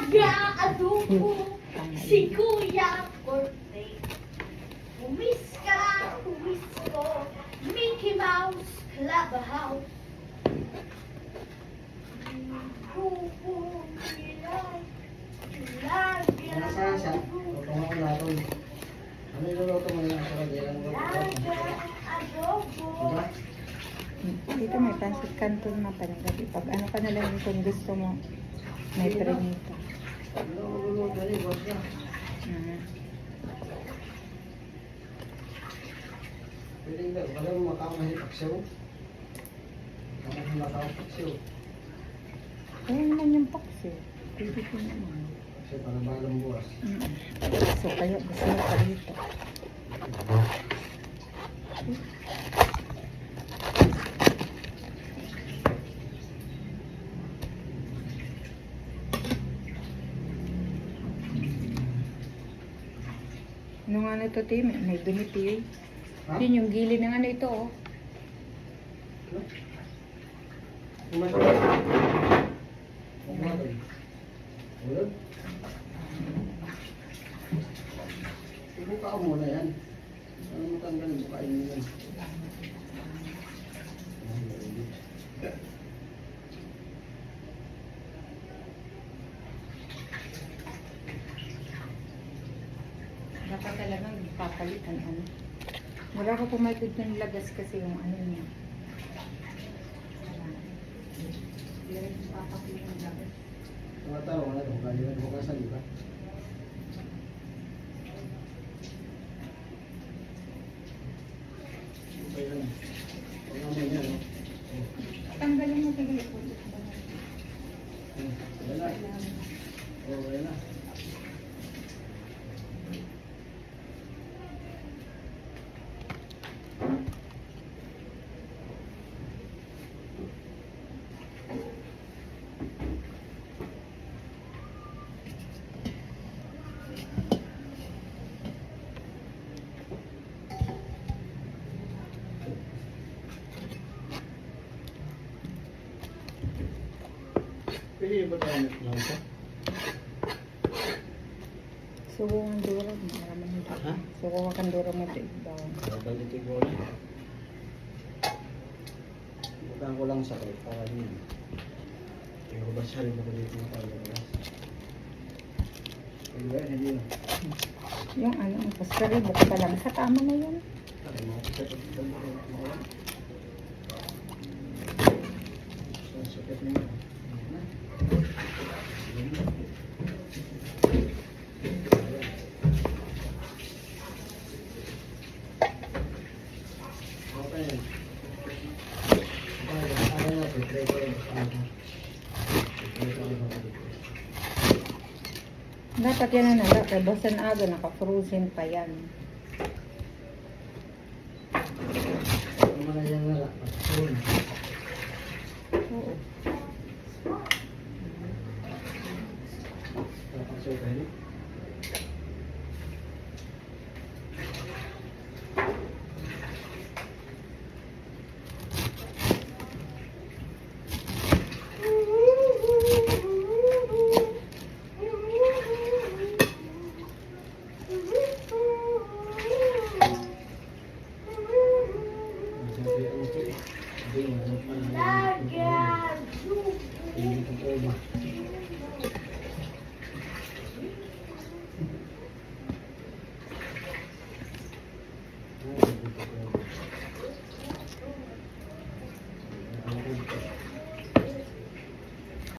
nag-aadubo si Kuya Corte. Humisko, Mickey Mouse Clubhouse. Nasa, tutong ako natin. Ano yung luluto mo yung sa kagayang diba? Dito may pancit canton na panagabi. Pag ano ka na lang kung gusto mo, may prenito. Ano ang luluto niya, boss niya? Pwede ba? Wala mo makamahit aksyo? Wala mo makamahit aksyo? Kaya naman yung paksi. Pwede ko naman. Kasi para balang buwas. So kaya gusto mo pa dito. Nung ano ito, Tim, may dumiti. Ha? Yun yung gili ng ano ito, oh. Umatay. Umatay. Ulit? Ibuka mo muna yan. Ano mo tanggalin? Bukain mo yan. Dapat talagang papalitan ano. Wala ko pumayod ng lagas kasi yung ano niya. Hindi rin papakulit ng lagas. Mga taro, wala ito. Kalilan bukasan, di ba? Okay lang. Huwag naman yan, no? Tanggalin mo talaga po. Wala. Wala. Pwede ba tayo nagpulaw ko? Sugo ang duro. Maraming hindi. Ha? Sugo ang duro mo ito ibaw. Balik ko ulit. Bukaan ko lang sa kayo para yun. Pero basta rin ako dito na tayo labas. Hindi ba? Hindi na. Yung ano, ang pastari, buka pa lang. Sa tama na yun. Ay, mga kapatid mo ko. Sakit na yun. Dapat yan na nala. Kaya basta na aga, naka-frozen pa yan. Mga yan na lang. Oo.